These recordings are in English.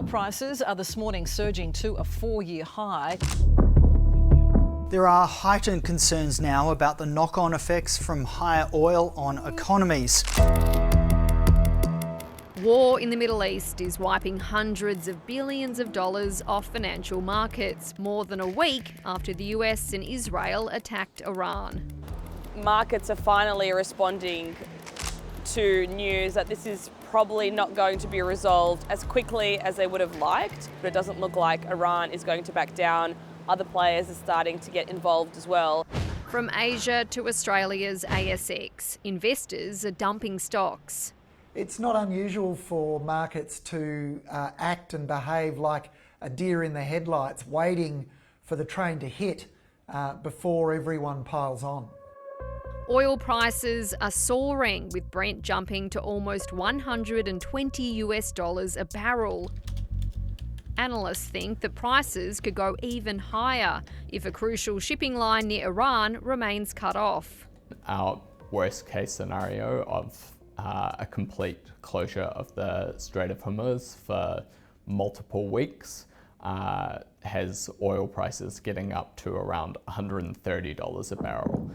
prices are this morning surging to a 4-year high. There are heightened concerns now about the knock-on effects from higher oil on economies. War in the Middle East is wiping hundreds of billions of dollars off financial markets, more than a week after the US and Israel attacked Iran. Markets are finally responding to news that this is probably not going to be resolved as quickly as they would have liked, but it doesn't look like Iran is going to back down. Other players are starting to get involved as well. From Asia to Australia's ASX, investors are dumping stocks. It's not unusual for markets to act and behave like a deer in the headlights, waiting for the train to hit before everyone piles on. Oil prices are soaring, with Brent jumping to almost $120 a barrel. Analysts think that prices could go even higher if a crucial shipping line near Iran remains cut off. Our worst case scenario of a complete closure of the Strait of Hormuz for multiple weeks has oil prices getting up to around $130 a barrel.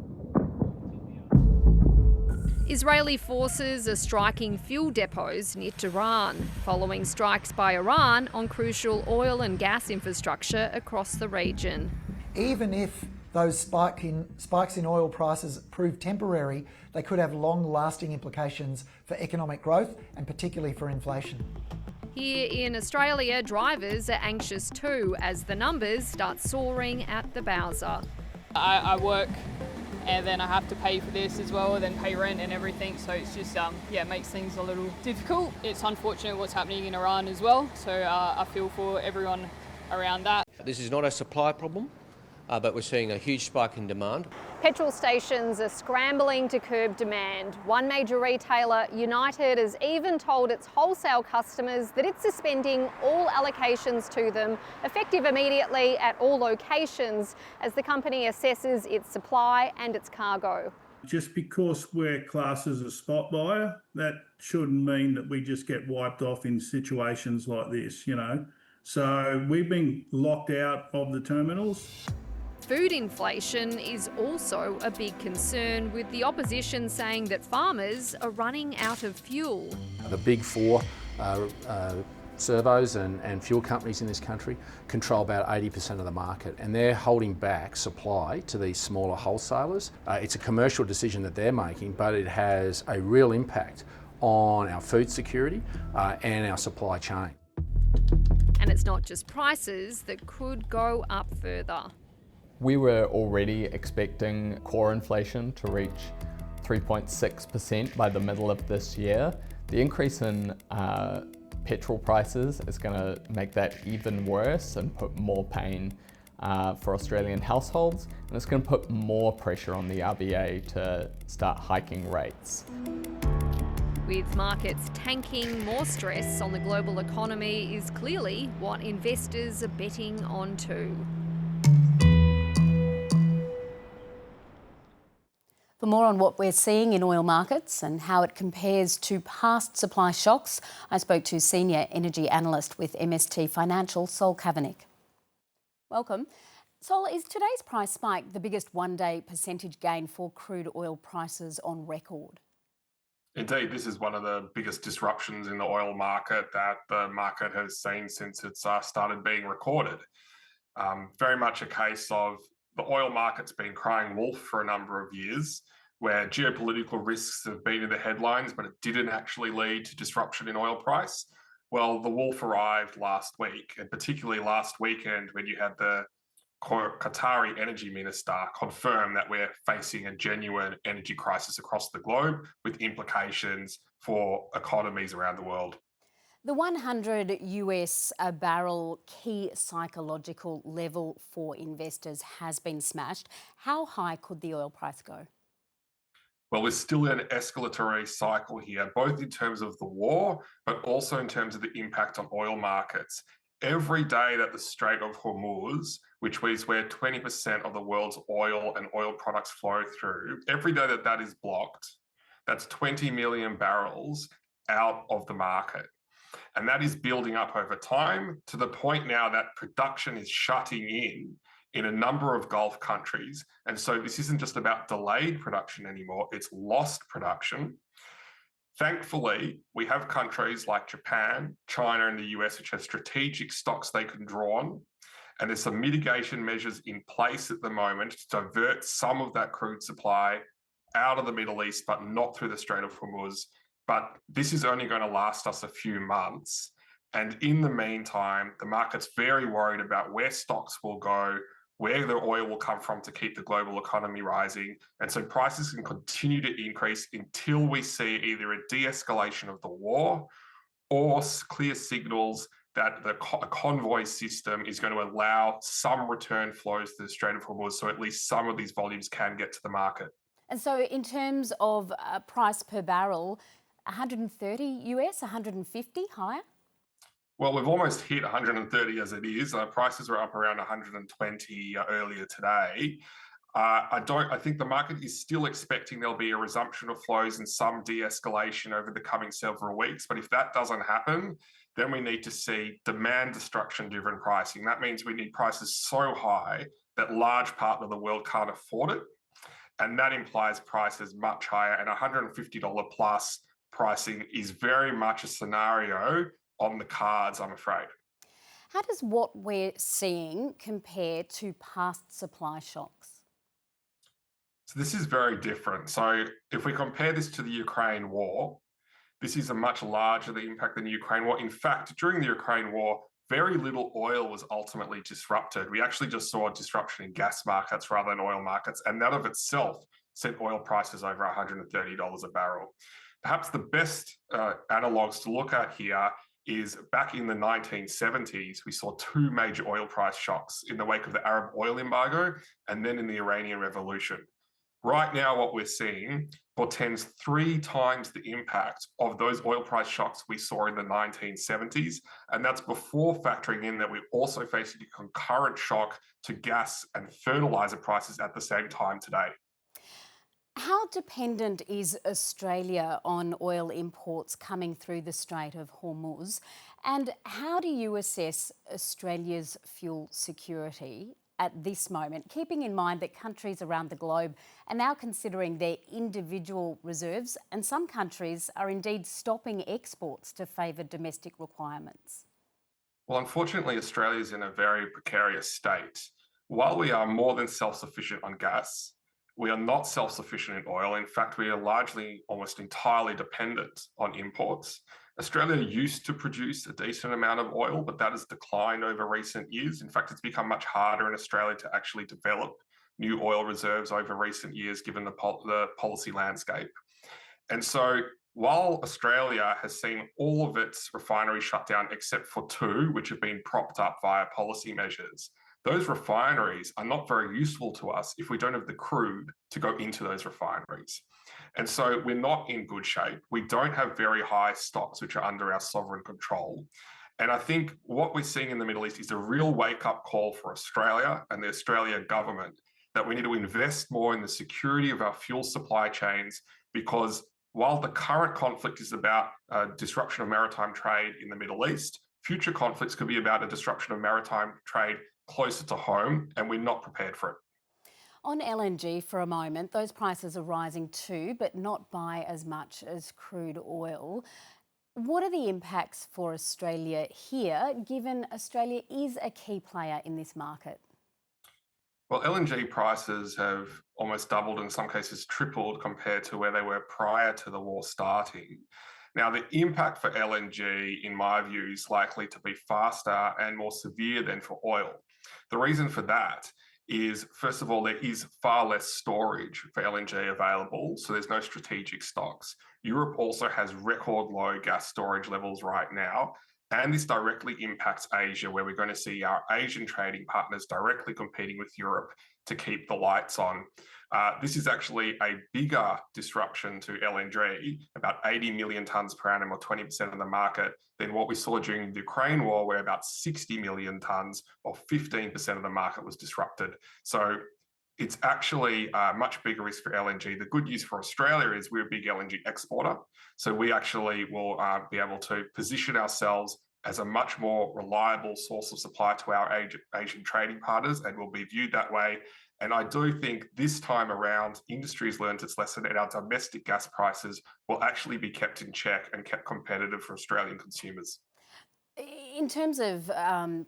Israeli forces are striking fuel depots near Tehran, following strikes by Iran on crucial oil and gas infrastructure across the region. Even if those spikes in oil prices prove temporary, they could have long-lasting implications for economic growth and particularly for inflation. Here in Australia, drivers are anxious too as the numbers start soaring at the Bowser. I work and then I have to pay for this as well, then pay rent and everything, so it's just, it makes things a little difficult. It's unfortunate what's happening in Iran as well, so I feel for everyone around that. This is not a supply problem, but we're seeing a huge spike in demand. Petrol stations are scrambling to curb demand. One major retailer, United, has even told its wholesale customers that it's suspending all allocations to them, effective immediately at all locations, as the company assesses its supply and its cargo. Just because we're classed as a spot buyer, that shouldn't mean that we just get wiped off in situations like this, So we've been locked out of the terminals. Food inflation is also a big concern, with the opposition saying that farmers are running out of fuel. The big four servos and fuel companies in this country control about 80% of the market, and they're holding back supply to these smaller wholesalers. It's a commercial decision that they're making, but it has a real impact on our food security and our supply chain. And it's not just prices that could go up further. We were already expecting core inflation to reach 3.6% by the middle of this year. The increase in petrol prices is going to make that even worse and put more pain for Australian households, and it's going to put more pressure on the RBA to start hiking rates. With markets tanking, more stress on the global economy is clearly what investors are betting on too. For more on what we're seeing in oil markets and how it compares to past supply shocks, I spoke to senior energy analyst with MST Financial, Sol Kavanagh. Welcome. Sol, is today's price spike the biggest one-day percentage gain for crude oil prices on record? Indeed, this is one of the biggest disruptions in the oil market that the market has seen since it's started being recorded. Very much a case of the oil market's been crying wolf for a number of years, where geopolitical risks have been in the headlines, but it didn't actually lead to disruption in oil price. Well, the wolf arrived last week, and particularly last weekend when you had the Qatari energy minister confirm that we're facing a genuine energy crisis across the globe with implications for economies around the world. The 100 US a barrel key psychological level for investors has been smashed. How high could the oil price go? Well, we're still in an escalatory cycle here, both in terms of the war, but also in terms of the impact on oil markets. Every day that the Strait of Hormuz, which is where 20% of the world's oil and oil products flow through, every day that is blocked, that's 20 million barrels out of the market. And that is building up over time to the point now that production is shutting in a number of Gulf countries. And so this isn't just about delayed production anymore, it's lost production. Thankfully, we have countries like Japan, China, and the US, which have strategic stocks they can draw on. And there's some mitigation measures in place at the moment to divert some of that crude supply out of the Middle East, but not through the Strait of Hormuz. But this is only going to last us a few months. And in the meantime, the market's very worried about where stocks will go, where the oil will come from to keep the global economy rising. And so prices can continue to increase until we see either a de-escalation of the war or clear signals that the convoy system is going to allow some return flows to the Strait of Hormuz, so at least some of these volumes can get to the market. And so in terms of price per barrel, 130 US, 150 higher? Well, we've almost hit 130 as it is. Prices were up around 120 earlier today. I think the market is still expecting there'll be a resumption of flows and some de-escalation over the coming several weeks. But if that doesn't happen, then we need to see demand destruction driven pricing. That means we need prices so high that large part of the world can't afford it. And that implies prices much higher, and $150 plus pricing is very much a scenario on the cards, I'm afraid. How does what we're seeing compare to past supply shocks? So this is very different. So if we compare this to the Ukraine war, this is a much larger impact than the Ukraine war. In fact, during the Ukraine war, very little oil was ultimately disrupted. We actually just saw a disruption in gas markets rather than oil markets, and that of itself sent oil prices over $130 a barrel. Perhaps the best analogues to look at here is back in the 1970s, we saw two major oil price shocks in the wake of the Arab oil embargo and then in the Iranian Revolution. Right now, what we're seeing portends 3 times the impact of those oil price shocks we saw in the 1970s. And that's before factoring in that we're also facing a concurrent shock to gas and fertilizer prices at the same time today. How dependent is Australia on oil imports coming through the Strait of Hormuz? And how do you assess Australia's fuel security at this moment, keeping in mind that countries around the globe are now considering their individual reserves, and some countries are indeed stopping exports to favour domestic requirements? Well, unfortunately, Australia is in a very precarious state. While we are more than self-sufficient on gas, we are not self-sufficient in oil. In fact, we are largely, almost entirely dependent on imports. Australia used to produce a decent amount of oil, but that has declined over recent years. In fact, it's become much harder in Australia to actually develop new oil reserves over recent years, given the policy landscape. And so while Australia has seen all of its refineries shut down except for 2, which have been propped up via policy measures, those refineries are not very useful to us if we don't have the crude to go into those refineries. And so we're not in good shape. We don't have very high stocks which are under our sovereign control. And I think what we're seeing in the Middle East is a real wake-up call for Australia and the Australian government that we need to invest more in the security of our fuel supply chains, because while the current conflict is about disruption of maritime trade in the Middle East, future conflicts could be about a disruption of maritime trade closer to home, and we're not prepared for it. On LNG for a moment, those prices are rising too, but not by as much as crude oil. What are the impacts for Australia here, given Australia is a key player in this market? Well, LNG prices have almost doubled, in some cases tripled, compared to where they were prior to the war starting. Now, the impact for LNG, in my view, is likely to be faster and more severe than for oil. The reason for that is, first of all, there is far less storage for LNG available, so there's no strategic stocks. Europe also has record low gas storage levels right now, and this directly impacts Asia, where we're going to see our Asian trading partners directly competing with Europe to keep the lights on. This is actually a bigger disruption to LNG, about 80 million tonnes per annum, or 20% of the market, than what we saw during the Ukraine war, where about 60 million tonnes, or 15% of the market was disrupted. So it's actually a much bigger risk for LNG. The good news for Australia is we're a big LNG exporter. So we actually will be able to position ourselves as a much more reliable source of supply to our Asian trading partners, and will be viewed that way. And I do think this time around, industry has learned its lesson, and our domestic gas prices will actually be kept in check and kept competitive for Australian consumers. In terms of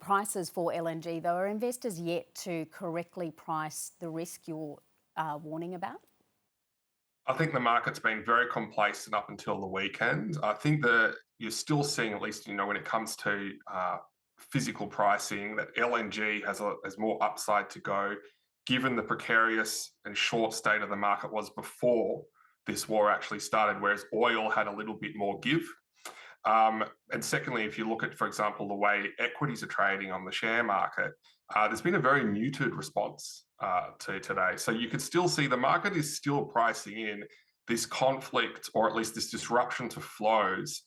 prices for LNG, though, are investors yet to correctly price the risk you're warning about? I think the market's been very complacent up until the weekend. I think that you're still seeing, at least when it comes to physical pricing, that LNG has more upside to go, given the precarious and short state of the market was before this war actually started, whereas oil had a little bit more give. And secondly, if you look at, for example, the way equities are trading on the share market, there's been a very muted response to today. So you could still see the market is still pricing in this conflict, or at least this disruption to flows,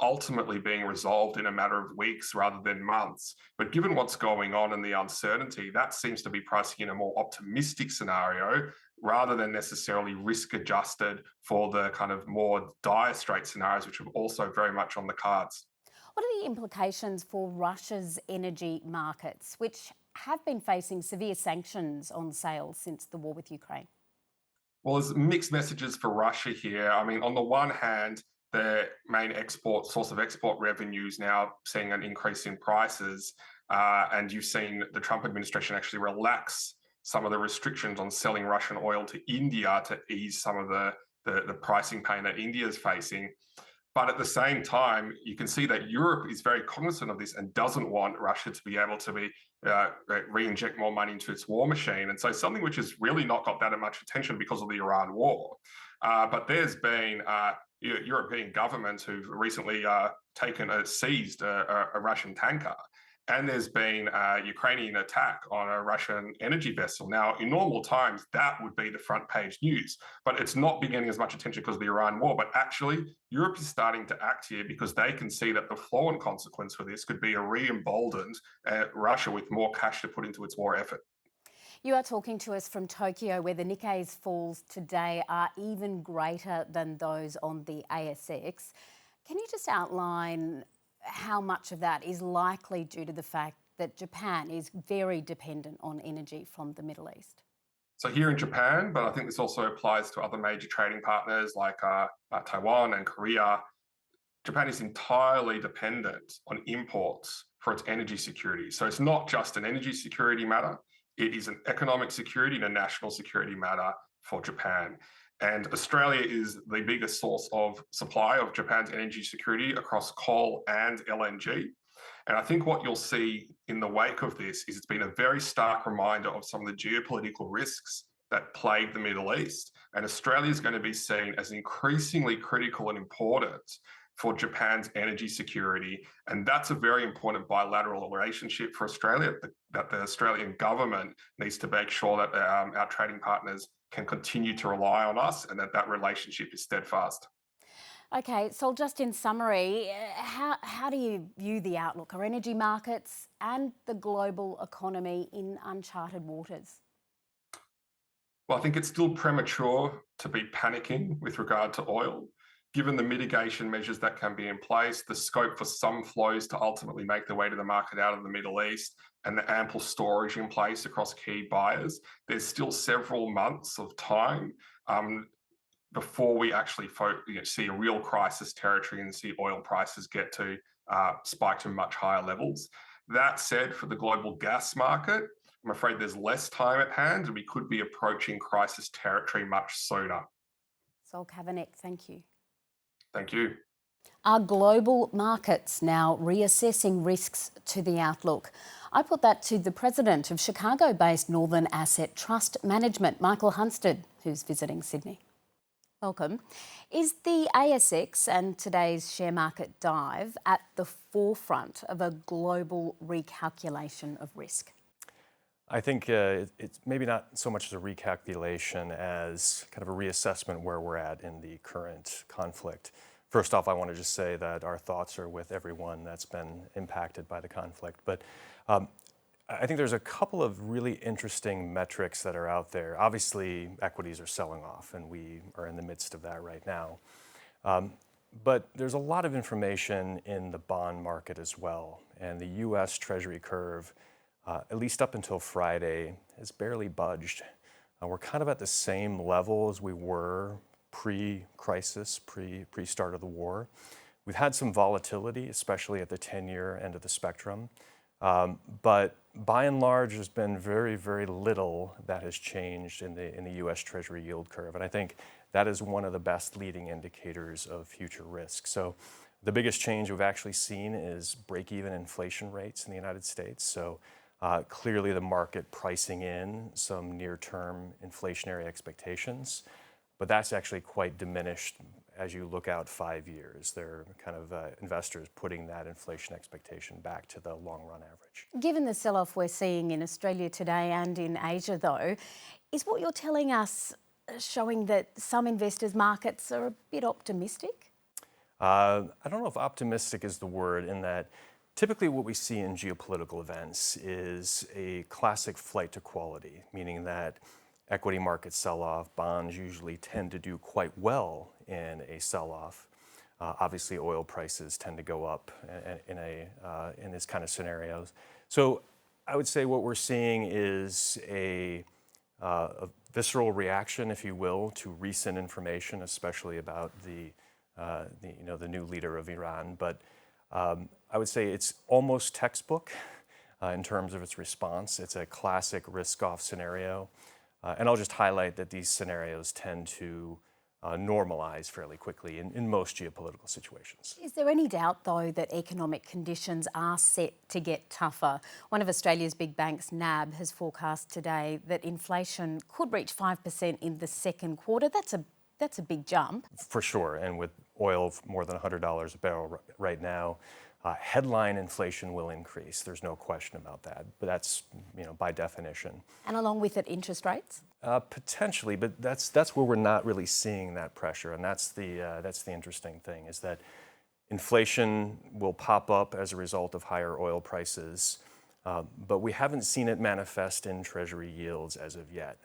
ultimately being resolved in a matter of weeks rather than months. But given what's going on and the uncertainty, that seems to be pricing in a more optimistic scenario rather than necessarily risk adjusted for the kind of more dire straits scenarios, which are also very much on the cards. What are the implications for Russia's energy markets, which have been facing severe sanctions on sales since the war with Ukraine? Well, there's mixed messages for Russia here. I mean, on the one hand, their main source of export revenues now seeing an increase in prices, and you've seen the Trump administration actually relax some of the restrictions on selling Russian oil to India to ease some of the pricing pain that India is facing. But at the same time, you can see that Europe is very cognizant of this and doesn't want Russia to be able to re-inject more money into its war machine. And so something which has really not got that much attention because of the Iran war. But there's been European governments who've recently seized a Russian tanker. And there's been a Ukrainian attack on a Russian energy vessel. Now, in normal times, that would be the front page news, but it's not been getting as much attention because of the Iran war. But actually, Europe is starting to act here because they can see that the flow and consequence for this could be a re-emboldened Russia with more cash to put into its war effort. You are talking to us from Tokyo, where the Nikkei's falls today are even greater than those on the ASX. Can you just outline how much of that is likely due to the fact that Japan is very dependent on energy from the Middle East? So here in Japan, but I think this also applies to other major trading partners like Taiwan and Korea, Japan is entirely dependent on imports for its energy security. So it's not just an energy security matter, it is an economic security and a national security matter for Japan. And Australia is the biggest source of supply of Japan's energy security across coal and LNG. And I think what you'll see in the wake of this is it's been a very stark reminder of some of the geopolitical risks that plague the Middle East. And Australia is going to be seen as increasingly critical and important for Japan's energy security. And that's a very important bilateral relationship for Australia, that the Australian government needs to make sure that our trading partners can continue to rely on us and that relationship is steadfast. Okay, so just in summary, how do you view the outlook? Are energy markets and the global economy in uncharted waters? Well, I think it's still premature to be panicking with regard to oil. Given the mitigation measures that can be in place, the scope for some flows to ultimately make their way to the market out of the Middle East, and the ample storage in place across key buyers, there's still several months of time before we actually see a real crisis territory and see oil prices get to spike to much higher levels. That said, for the global gas market, I'm afraid there's less time at hand and we could be approaching crisis territory much sooner. Sol Kavanagh, thank you. Thank you. Are global markets now reassessing risks to the outlook? I put that to the president of Chicago-based Northern Asset Trust Management, Michael Hunstad, who's visiting Sydney. Welcome. Is the ASX and today's share market dive at the forefront of a global recalculation of risk? I think it's maybe not so much as a recalculation as kind of a reassessment where we're at in the current conflict. First off, I want to just say that our thoughts are with everyone that's been impacted by the conflict. But I think there's a couple of really interesting metrics that are out there. Obviously, equities are selling off, and we are in the midst of that right now. But there's a lot of information in the bond market as well. And the US Treasury curve, at least up until Friday, has barely budged. We're kind of at the same level as we were pre-crisis, pre-start of the war. We've had some volatility, especially at the 10-year end of the spectrum. But by and large, there's been very, very little that has changed in the US Treasury yield curve. And I think that is one of the best leading indicators of future risk. So the biggest change we've actually seen is break-even inflation rates in the United States. So clearly the market pricing in some near-term inflationary expectations, but that's actually quite diminished as you look out 5 years. They're kind of investors putting that inflation expectation back to the long-run average. Given the sell-off we're seeing in Australia today and in Asia, though, is what you're telling us showing that some investors' markets are a bit optimistic? I don't know if optimistic is the word, in that typically what we see in geopolitical events is a classic flight to quality, meaning that equity markets sell off, bonds usually tend to do quite well in a sell-off. Obviously, oil prices tend to go up in this kind of scenarios. So I would say what we're seeing is a visceral reaction, if you will, to recent information, especially about the new leader of Iran. But I would say it's almost textbook in terms of its response. It's a classic risk-off scenario. And I'll just highlight that these scenarios tend to normalize fairly quickly in most geopolitical situations. Is there any doubt, though, that economic conditions are set to get tougher? One of Australia's big banks, NAB, has forecast today that inflation could reach 5% in the second quarter. That's a big jump. For sure, and with oil more than $100 a barrel right now, headline inflation will increase. There's no question about that, but that's by definition. And along with it, interest rates? Potentially, but that's where we're not really seeing that pressure, and that's the interesting thing, is that inflation will pop up as a result of higher oil prices, but we haven't seen it manifest in Treasury yields as of yet,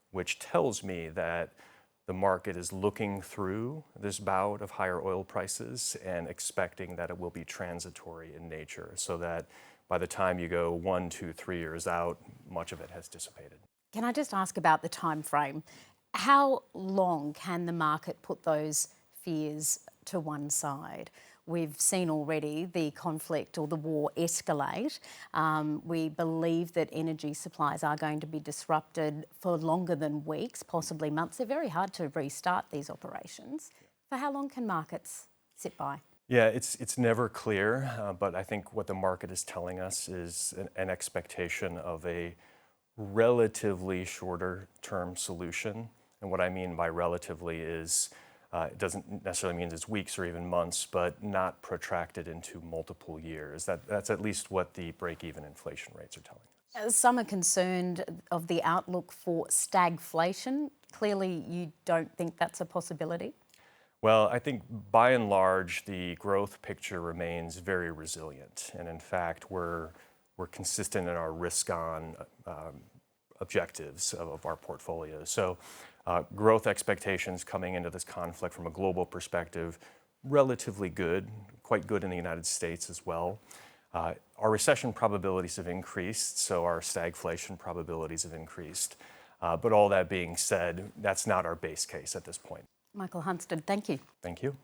which tells me that the market is looking through this bout of higher oil prices and expecting that it will be transitory in nature, so that by the time you go 1, 2, 3 years out, much of it has dissipated. Can I just ask about the time frame? How long can the market put those fears to one side? We've seen already the conflict or the war escalate. We believe that energy supplies are going to be disrupted for longer than weeks, possibly months. They're very hard to restart these operations. For how long can markets sit by? Yeah, it's never clear, but I think what the market is telling us is an expectation of a relatively shorter term solution. And what I mean by relatively is it doesn't necessarily mean it's weeks or even months, but not protracted into multiple years. That's at least what the break-even inflation rates are telling us. Some are concerned of the outlook for stagflation. Clearly, you don't think that's a possibility? Well, I think by and large, the growth picture remains very resilient. And in fact, we're consistent in our risk-on objectives of our portfolio. So growth expectations coming into this conflict from a global perspective, relatively good, quite good in the United States as well. Our recession probabilities have increased, so our stagflation probabilities have increased. But all that being said, that's not our base case at this point. Michael Hunstad, thank you. Thank you.